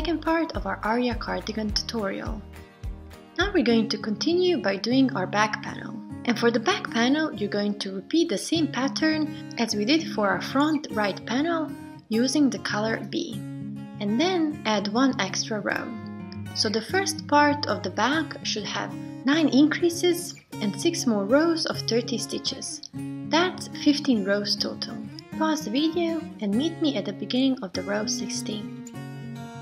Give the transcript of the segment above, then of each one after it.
second part of our Aria Cardigan tutorial. Now we're going to continue by doing our back panel. And for the back panel, you're going to repeat the same pattern as we did for our front right panel using the color B. And then add one extra row. So the first part of the back should have 9 increases and 6 more rows of 30 stitches. That's 15 rows total. Pause the video and meet me at the beginning of the row 16.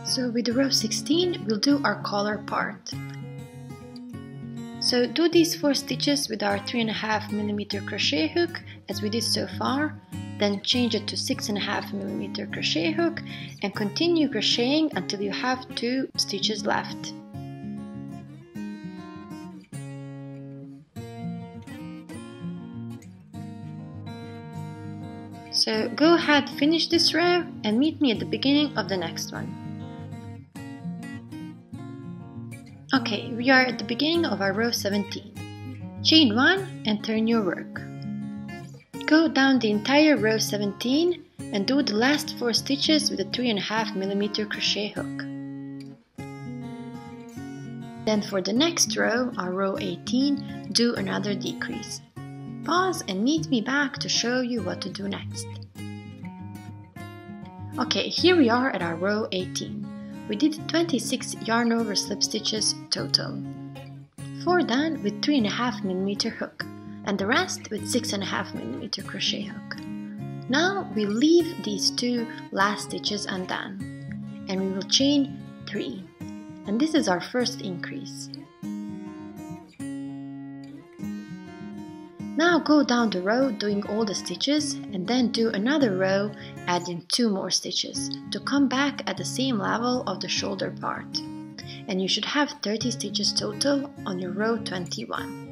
So with the row 16, we'll do our collar part. So do these 4 stitches with our 3.5mm crochet hook as we did so far, then change it to 6.5mm crochet hook and continue crocheting until you have 2 stitches left. So go ahead, finish this row and meet me at the beginning of the next one. Okay, we are at the beginning of our row 17. Chain 1 and turn your work. Go down the entire row 17 and do the last 4 stitches with a 3.5mm crochet hook. Then for the next row, our row 18, do another decrease. Pause and meet me back to show you what to do next. Okay, here we are at our row 18. We did 26 yarn over slip stitches total. 4 done with 3.5mm hook and the rest with 6.5mm crochet hook. Now we leave these 2 last stitches undone and we will chain 3, and this is our first increase. Now go down the row doing all the stitches and then do another row adding 2 more stitches to come back at the same level of the shoulder part. And you should have 30 stitches total on your row 21.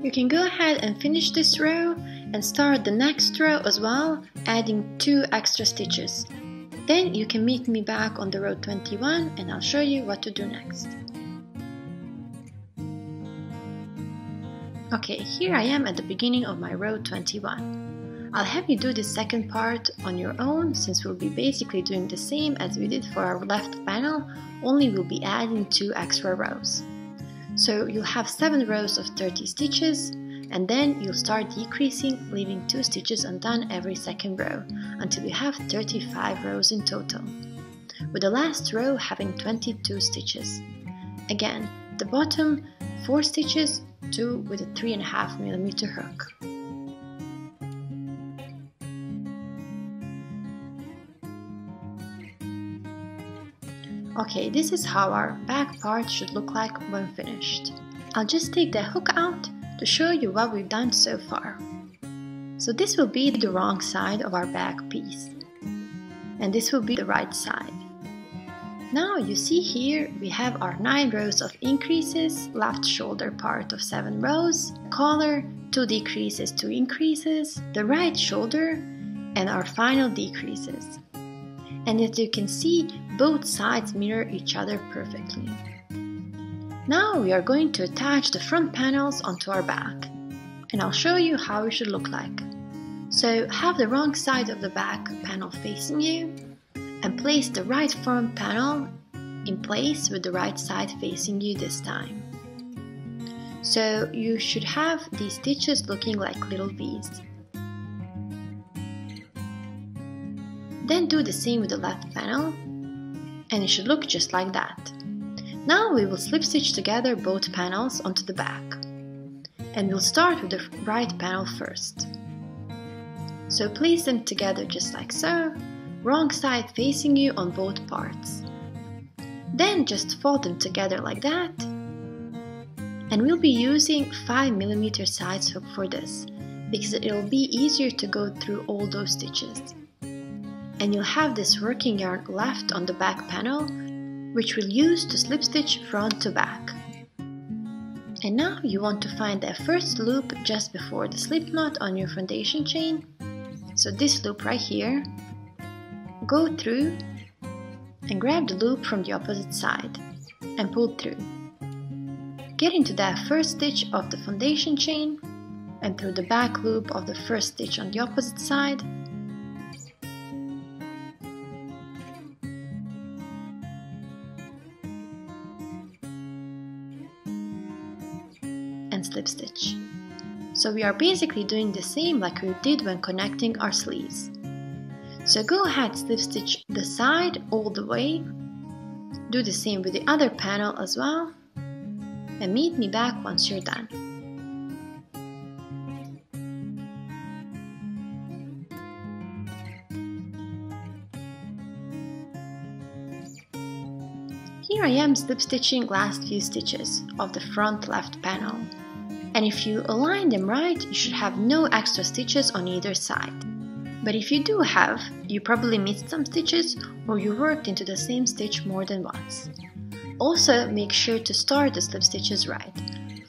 You can go ahead and finish this row and start the next row as well, adding 2 extra stitches. Then you can meet me back on the row 21 and I'll show you what to do next. Okay, here I am at the beginning of my row 21. I'll have you do this second part on your own since we'll be basically doing the same as we did for our left panel, only we'll be adding 2 extra rows. So you'll have 7 rows of 30 stitches and then you'll start decreasing, leaving 2 stitches undone every second row until you have 35 rows in total, with the last row having 22 stitches. Again, the bottom 4 stitches, 2 with a 3.5mm hook. Okay, this is how our back part should look like when finished. I'll just take the hook out to show you what we've done so far. So this will be the wrong side of our back piece, and this will be the right side. Now you see here we have our 9 rows of increases, left shoulder part of 7 rows, collar, 2 decreases, 2 increases, the right shoulder, and our final decreases. And as you can see, both sides mirror each other perfectly. Now we are going to attach the front panels onto our back, and I'll show you how it should look like. So have the wrong side of the back panel facing you, and place the right front panel in place with the right side facing you this time. So you should have these stitches looking like little V's. Then do the same with the left panel, and it should look just like that. Now we will slip stitch together both panels onto the back, and we'll start with the right panel first. So place them together just like so, wrong side facing you on both parts. Then just fold them together like that, and we'll be using 5mm size hook for this, because it'll be easier to go through all those stitches. and you'll have this working yarn left on the back panel, which we'll use to slip stitch front to back. And now you want to find that first loop just before the slip knot on your foundation chain. So this loop right here, go through and grab the loop from the opposite side and pull through. Get into that first stitch of the foundation chain and through the back loop of the first stitch on the opposite side. And slip stitch. So we are basically doing the same like we did when connecting our sleeves. So go ahead, slip stitch the side all the way. Do the same with the other panel as well. And meet me back once you're done. Here I am slip stitching last few stitches of the front left panel. And if you align them right, you should have no extra stitches on either side. But if you do have, you probably missed some stitches or you worked into the same stitch more than once. Also, make sure to start the slip stitches right.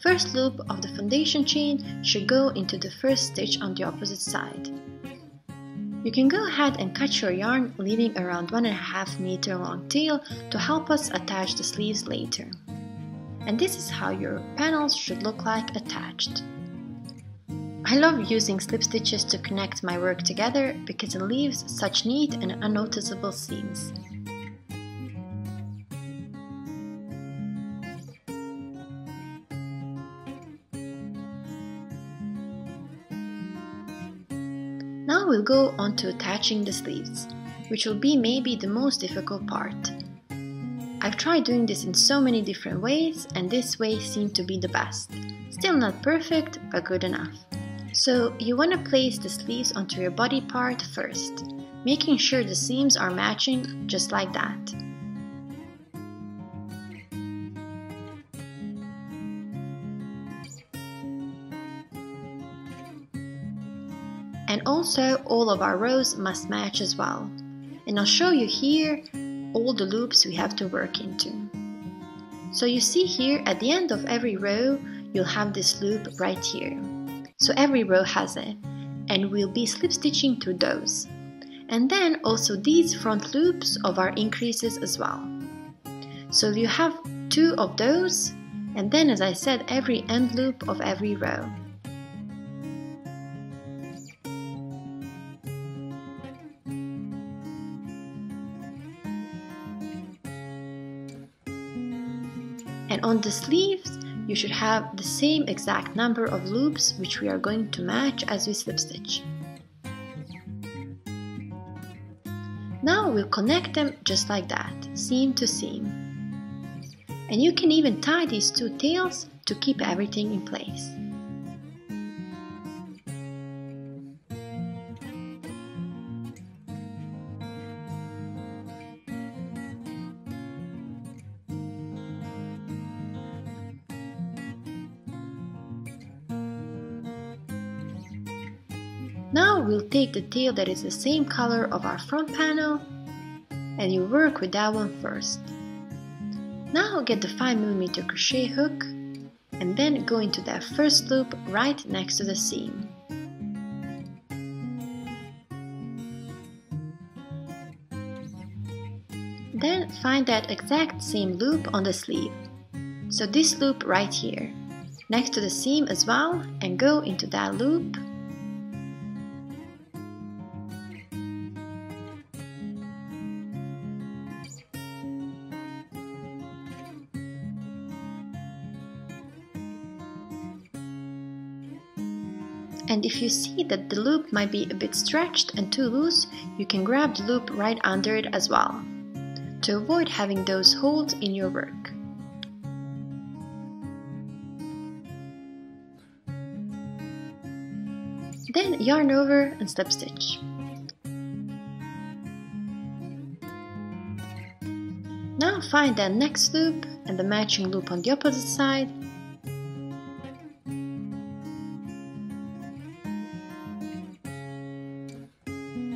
First loop of the foundation chain should go into the first stitch on the opposite side. You can go ahead and cut your yarn, leaving around 1.5 meter long tail to help us attach the sleeves later. And this is how your panels should look like attached. I love using slip stitches to connect my work together because it leaves such neat and unnoticeable seams. Now we'll go on to attaching the sleeves, which will be maybe the most difficult part. I've tried doing this in so many different ways, and this way seemed to be the best. Still not perfect, but good enough. So you want to place the sleeves onto your body part first, making sure the seams are matching just like that. And also all of our rows must match as well. And I'll show you here all the loops we have to work into. So you see here at the end of every row you'll have this loop right here. So every row has it, and we'll be slip stitching through those. And then also these front loops of our increases as well. So you have 2 of those, and then as I said, every end loop of every row. And on the sleeves, you should have the same exact number of loops which we are going to match as we slip stitch. Now we'll connect them just like that, seam to seam. And you can even tie these 2 tails to keep everything in place. Now we'll take the tail that is the same color of our front panel and you work with that one first. Now get the 5mm crochet hook and then go into that first loop right next to the seam. Then find that exact same loop on the sleeve. So this loop right here, next to the seam as well, and go into that loop. And if you see that the loop might be a bit stretched and too loose, you can grab the loop right under it as well, to avoid having those holes in your work. Then yarn over and slip stitch. Now find that next loop and the matching loop on the opposite side.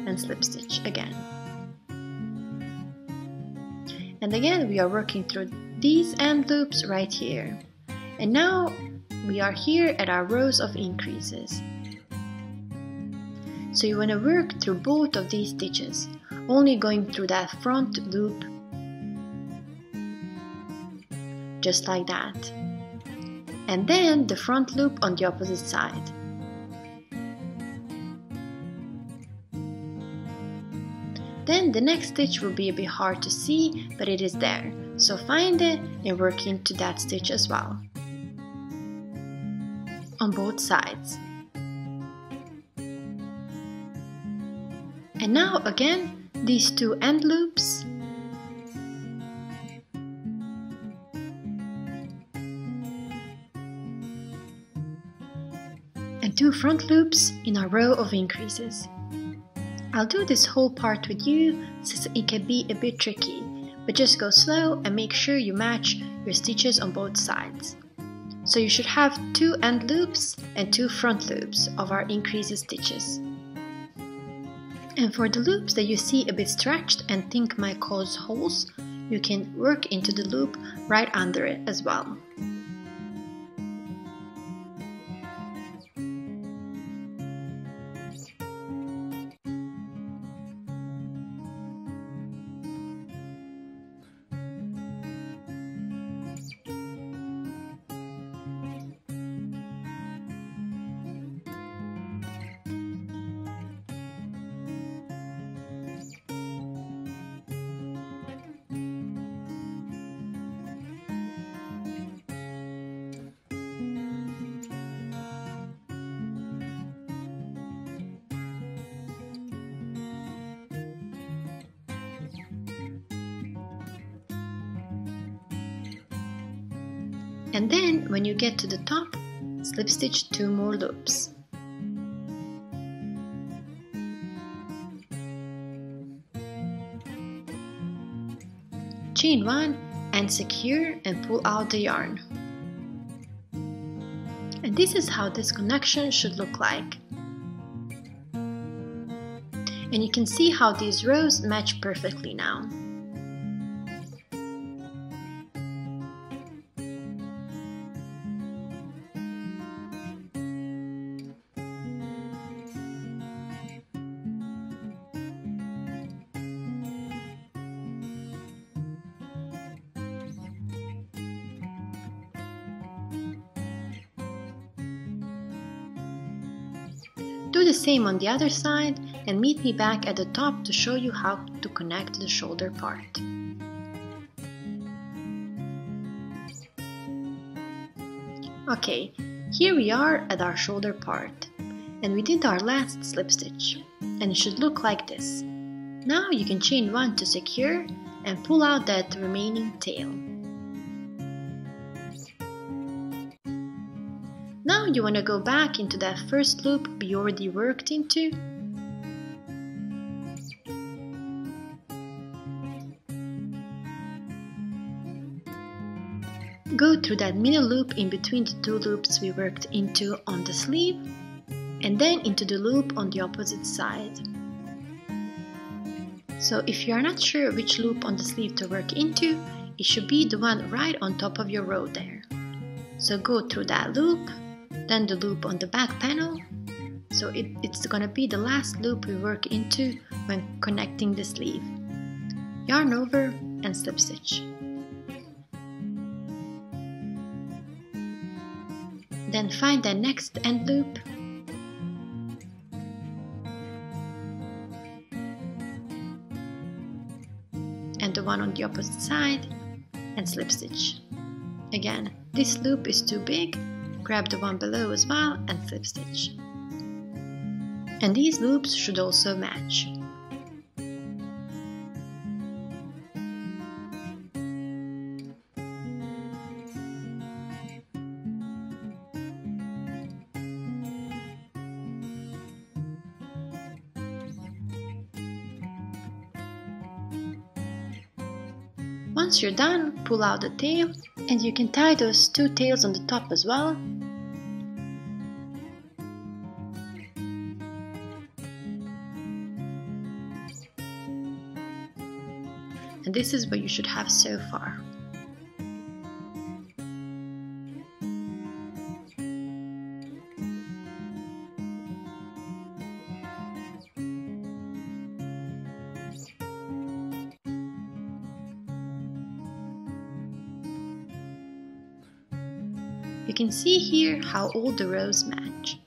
And slip stitch again. And again, we are working through these end loops right here. And now we are here at our rows of increases. So you want to work through both of these stitches, only going through that front loop, just like that. And then the front loop on the opposite side. Then the next stitch will be a bit hard to see, but it is there. So find it and work into that stitch as well, on both sides. And now again, these two end loops. And two front loops in a row of increases. I'll do this whole part with you since it can be a bit tricky, but just go slow and make sure you match your stitches on both sides. So you should have two end loops and two front loops of our increases stitches. And for the loops that you see a bit stretched and think might cause holes, you can work into the loop right under it as well. And then, when you get to the top, slip stitch two more loops. Chain one and secure and pull out the yarn. And this is how this connection should look like. And you can see how these rows match perfectly now. Do the same on the other side and meet me back at the top to show you how to connect the shoulder part. Okay, here we are at our shoulder part, and we did our last slip stitch, and it should look like this. Now you can chain one to secure and pull out that remaining tail. Now you want to go back into that first loop we already worked into. Go through that middle loop in between the two loops we worked into on the sleeve, and then into the loop on the opposite side. So if you are not sure which loop on the sleeve to work into, it should be the one right on top of your row there. So go through that loop, then the loop on the back panel. So it's gonna be the last loop we work into when connecting the sleeve. Yarn over and slip stitch. Then find the next end loop and the one on the opposite side and slip stitch. Again, this loop is too big, grab the one below as well and slip stitch. And these loops should also match. Once you're done, pull out the tail, and you can tie those two tails on the top as well. and this is what you should have so far. You can see here how all the rows match.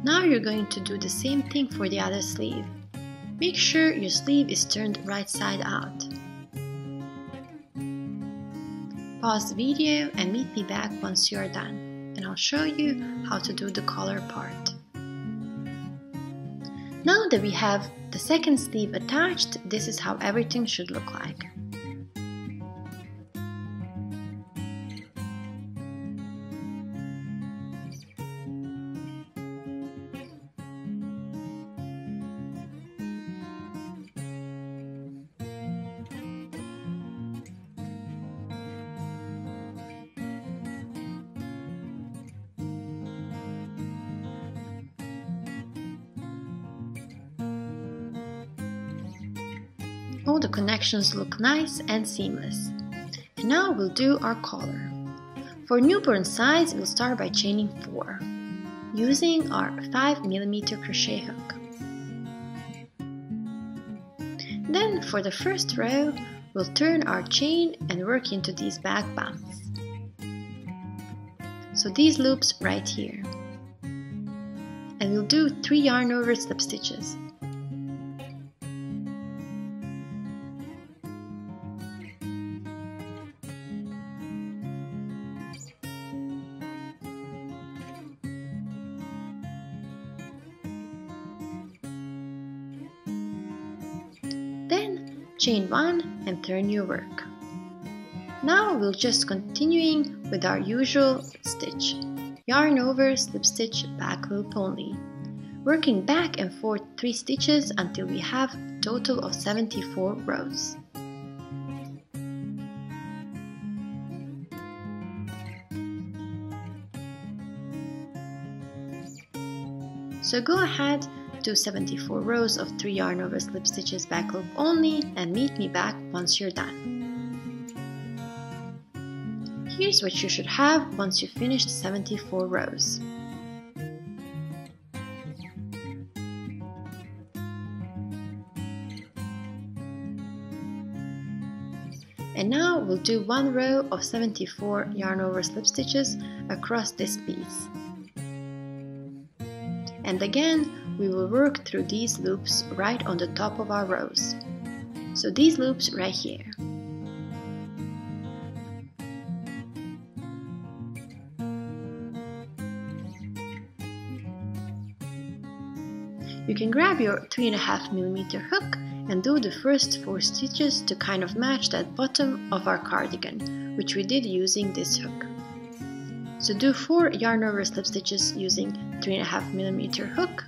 Now you're going to do the same thing for the other sleeve. Make sure your sleeve is turned right side out. Pause the video and meet me back once you are done, and I'll show you how to do the collar part. Now that we have the second sleeve attached, this is how everything should look like. All the connections look nice and seamless. And now we'll do our collar. For newborn size, we'll start by chaining 4, using our 5mm crochet hook. Then for the first row, we'll turn our chain and work into these back bumps. So these loops right here. And we'll do 3 yarn over slip stitches. Then chain 1 and turn your work. Now we'll just continuing with our usual stitch, yarn over, slip stitch, back loop only, working back and forth 3 stitches until we have a total of 74 rows. So go ahead, do 74 rows of 3 yarn over slip stitches back loop only, and meet me back once you're done. Here's what you should have once you finished 74 rows. And now we'll do 1 row of 74 yarn over slip stitches across this piece. And again, we will work through these loops right on the top of our rows. So these loops right here. You can grab your 3.5mm hook and do the first 4 stitches to kind of match that bottom of our cardigan, which we did using this hook. So do 4 yarn over slip stitches using 3.5mm hook.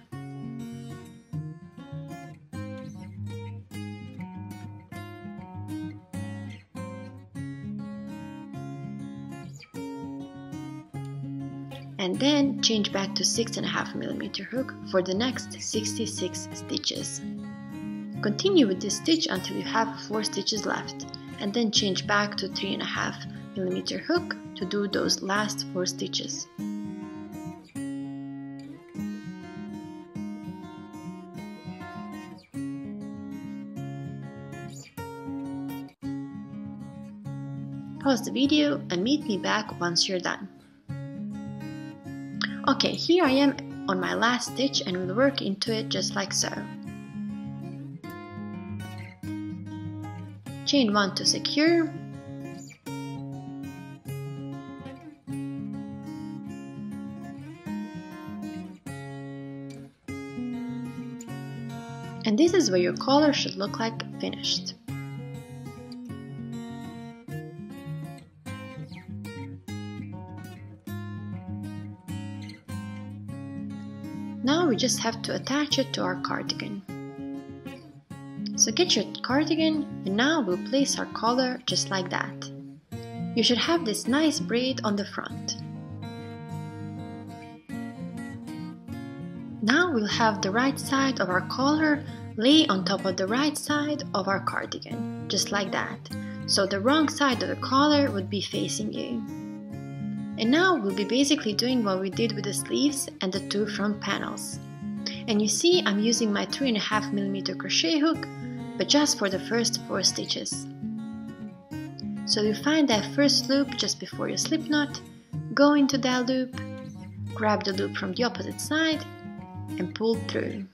And then change back to 6.5mm hook for the next 66 stitches. Continue with this stitch until you have 4 stitches left, and then change back to 3.5mm hook to do those last 4 stitches. Pause the video and meet me back once you're done. Okay, here I am on my last stitch and we'll work into it just like so. Chain 1 to secure. And this is what your collar should look like finished. Now we just have to attach it to our cardigan. So get your cardigan, and now we'll place our collar just like that. You should have this nice braid on the front. Now we'll have the right side of our collar lay on top of the right side of our cardigan, just like that. So the wrong side of the collar would be facing you. And now we'll be basically doing what we did with the sleeves and the two front panels. And you see I'm using my 3.5mm crochet hook, but just for the first 4 stitches. So you find that first loop just before your slip knot, go into that loop, grab the loop from the opposite side and pull through.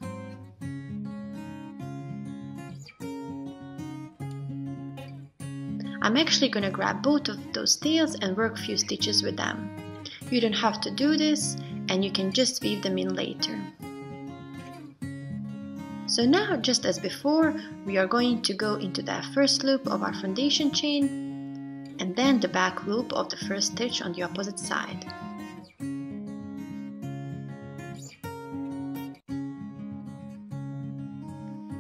I'm actually going to grab both of those tails and work a few stitches with them. You don't have to do this, and you can just weave them in later. So now, just as before, we are going to go into that first loop of our foundation chain and then the back loop of the first stitch on the opposite side.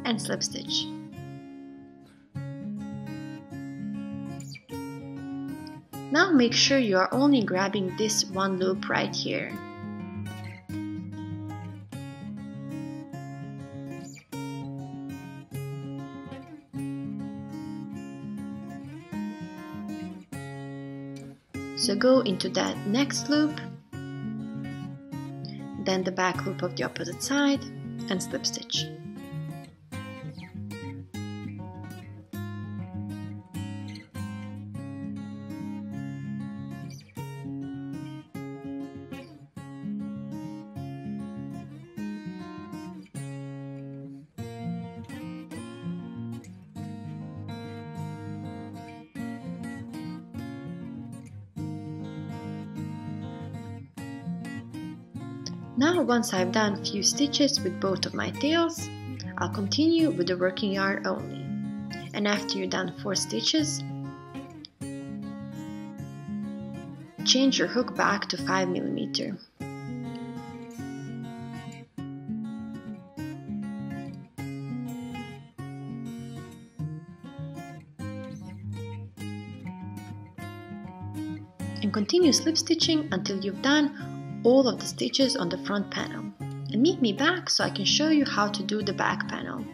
And slip stitch. Now make sure you are only grabbing this one loop right here. So go into that next loop, then the back loop of the opposite side and slip stitch. Now once I've done a few stitches with both of my tails, I'll continue with the working yarn only. And after you've done 4 stitches, change your hook back to 5mm. And continue slip stitching until you've done all of the stitches on the front panel. And meet me back so I can show you how to do the back panel.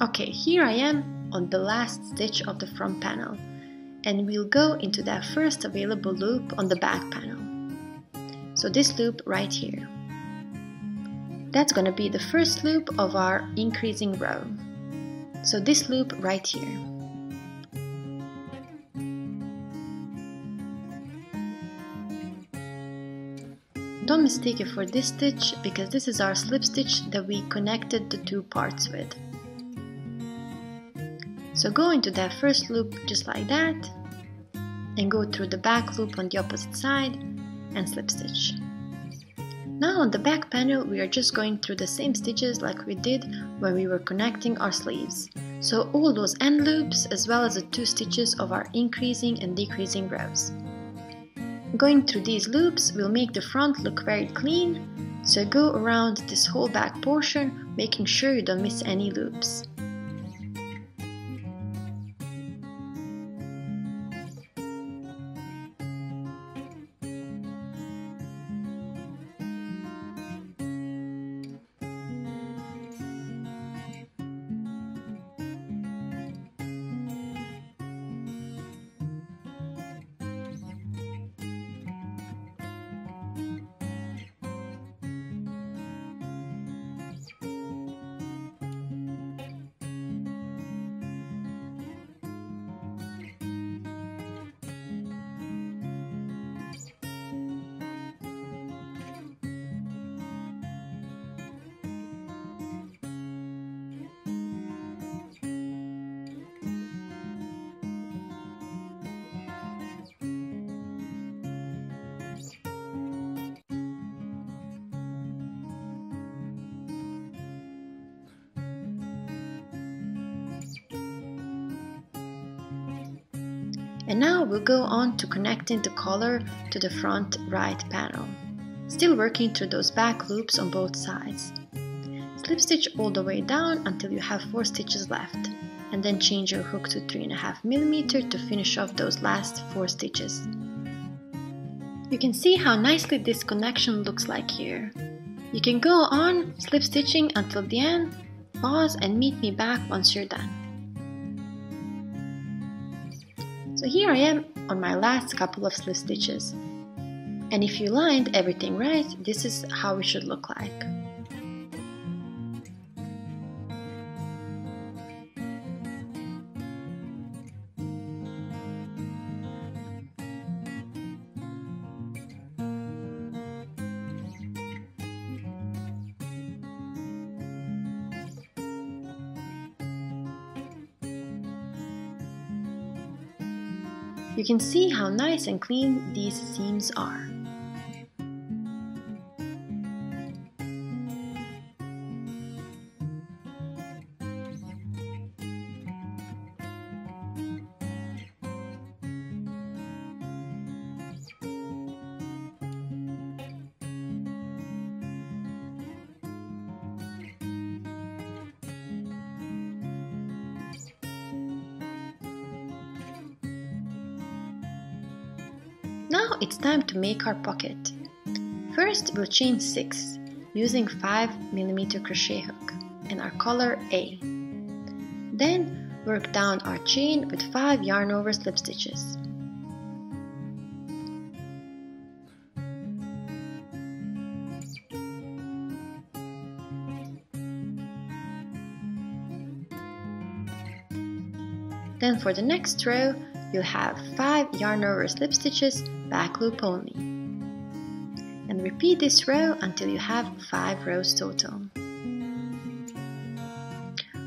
Okay, here I am on the last stitch of the front panel, and we'll go into that first available loop on the back panel. So this loop right here. That's gonna be the first loop of our increasing row. So this loop right here. Don't mistake it for this stitch, because this is our slip stitch that we connected the two parts with. So go into that first loop just like that, and go through the back loop on the opposite side and slip stitch. Now on the back panel we are just going through the same stitches like we did when we were connecting our sleeves. So all those end loops as well as the 2 stitches of our increasing and decreasing rows. Going through these loops will make the front look very clean, so go around this whole back portion making sure you don't miss any loops. And now we'll go on to connecting the collar to the front right panel, still working through those back loops on both sides. Slip stitch all the way down until you have 4 stitches left, and then change your hook to 3.5 mm to finish off those last 4 stitches. You can see how nicely this connection looks like here. You can go on slip stitching until the end, pause and meet me back once you're done. So here I am on my last couple of slip stitches. And if you lined everything right, this is how it should look like. You can see how nice and clean these seams are. Now it's time to make our pocket. First we'll chain 6 using 5 mm crochet hook and our color A. Then work down our chain with 5 yarn over slip stitches. Then for the next row, you'll have 5 yarn over slip stitches, back loop only. And repeat this row until you have 5 rows total.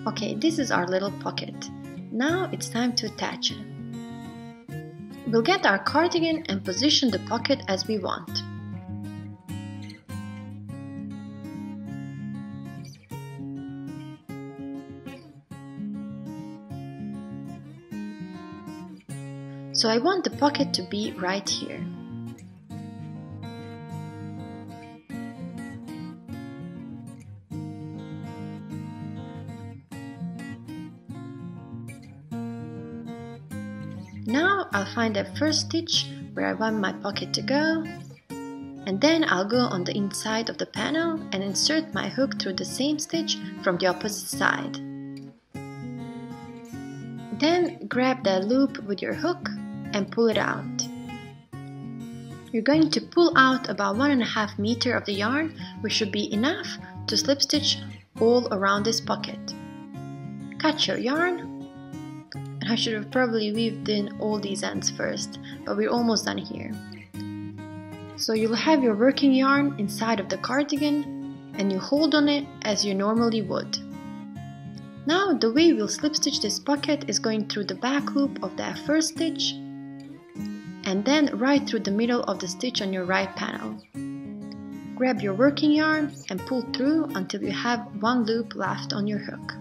Okay, this is our little pocket. Now it's time to attach it. We'll get our cardigan and position the pocket as we want. So I want the pocket to be right here. Now I'll find the first stitch where I want my pocket to go, and then I'll go on the inside of the panel and insert my hook through the same stitch from the opposite side. Then grab the loop with your hook and pull it out. You're going to pull out about 1.5 meters of the yarn, which should be enough to slip stitch all around this pocket. Cut your yarn, and I should have probably weaved in all these ends first, but we're almost done here. So you'll have your working yarn inside of the cardigan, and you hold on it as you normally would. Now the way we'll slip stitch this pocket is going through the back loop of that first stitch, and then right through the middle of the stitch on your right panel. Grab your working yarn and pull through until you have 1 loop left on your hook.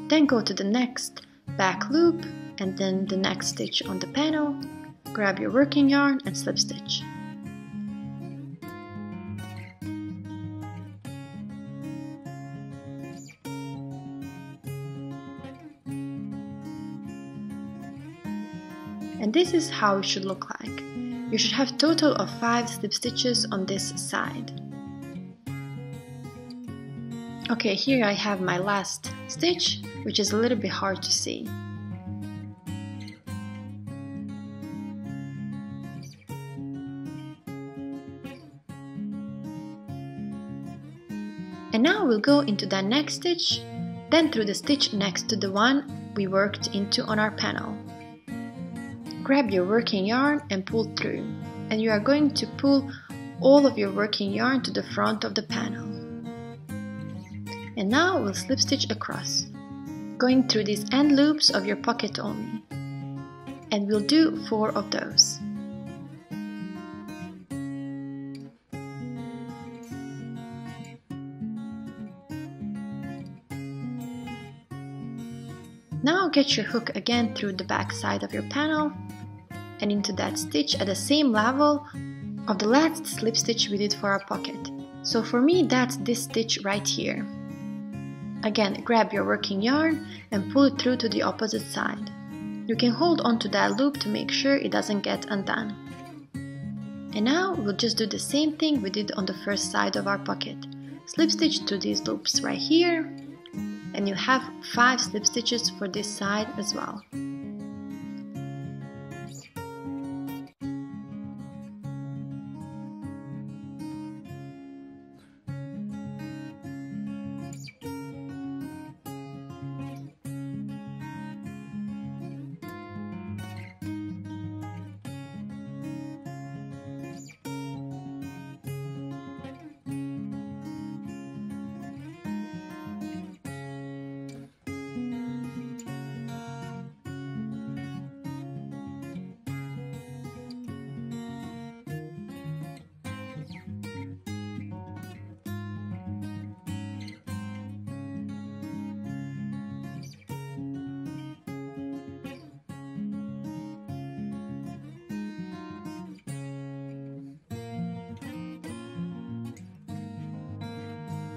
Then go to the next back loop and then the next stitch on the panel. Grab your working yarn and slip stitch. And this is how it should look like. You should have a total of 5 slip stitches on this side. Okay, here I have my last stitch, which is a little bit hard to see. And now we'll go into that next stitch, then through the stitch next to the one we worked into on our panel. Grab your working yarn and pull through, and you are going to pull all of your working yarn to the front of the panel. And now we'll slip stitch across, going through these end loops of your pocket only, and we'll do 4 of those. Now get your hook again through the back side of your panel and into that stitch at the same level of the last slip stitch we did for our pocket. So for me, that's this stitch right here. Again, grab your working yarn and pull it through to the opposite side. You can hold on to that loop to make sure it doesn't get undone. And now we'll just do the same thing we did on the first side of our pocket. Slip stitch through these loops right here, and you have 5 slip stitches for this side as well.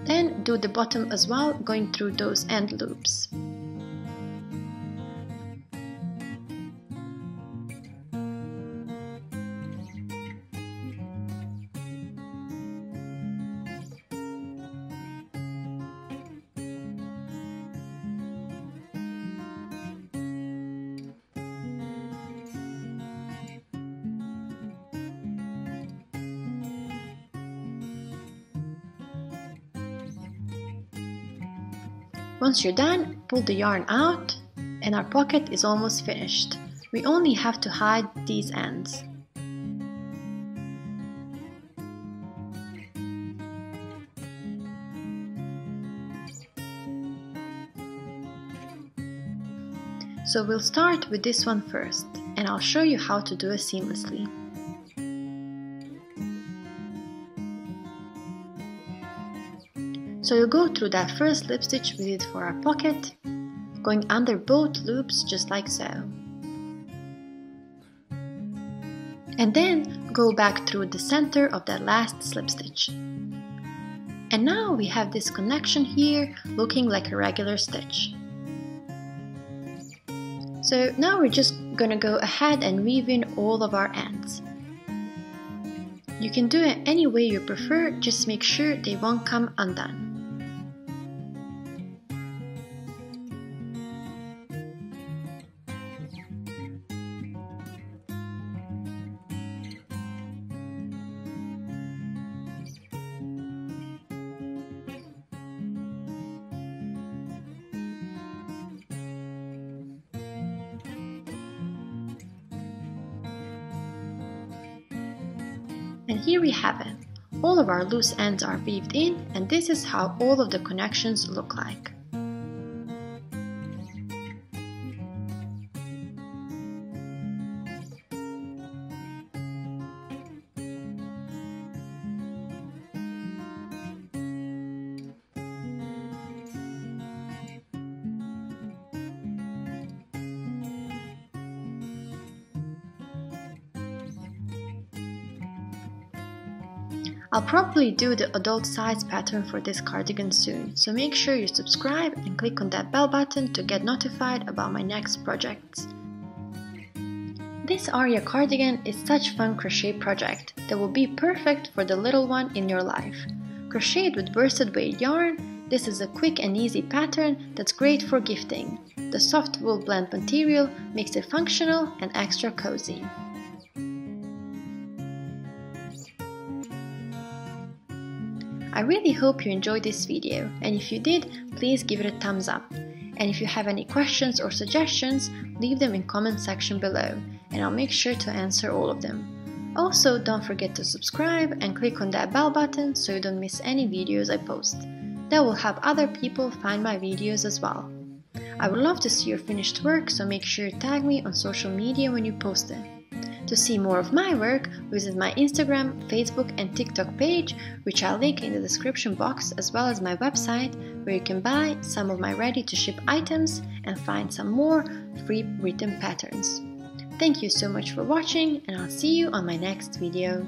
Then do the bottom as well, going through those end loops. Once you're done, pull the yarn out and our pocket is almost finished. We only have to hide these ends. So we'll start with this one first, and I'll show you how to do it seamlessly. So you'll go through that first slip stitch we did for our pocket, going under both loops just like so. And then go back through the center of that last slip stitch. And now we have this connection here looking like a regular stitch. So now we're just gonna go ahead and weave in all of our ends. You can do it any way you prefer, just make sure they won't come undone. And here we have it. All of our loose ends are weaved in, and this is how all of the connections look like. I'll probably do the adult size pattern for this cardigan soon, so make sure you subscribe and click on that bell button to get notified about my next projects. This Aria cardigan is such a fun crochet project that will be perfect for the little one in your life. Crocheted with worsted weight yarn, this is a quick and easy pattern that's great for gifting. The soft wool blend material makes it functional and extra cozy. I really hope you enjoyed this video, and if you did, please give it a thumbs up. And if you have any questions or suggestions, leave them in the comment section below, and I'll make sure to answer all of them. Also, don't forget to subscribe and click on that bell button so you don't miss any videos I post. That will help other people find my videos as well. I would love to see your finished work, so make sure you tag me on social media when you post it. To see more of my work, visit my Instagram, Facebook and TikTok page, which I'll link in the description box, as well as my website, where you can buy some of my ready-to-ship items and find some more free written patterns. Thank you so much for watching, and I'll see you on my next video.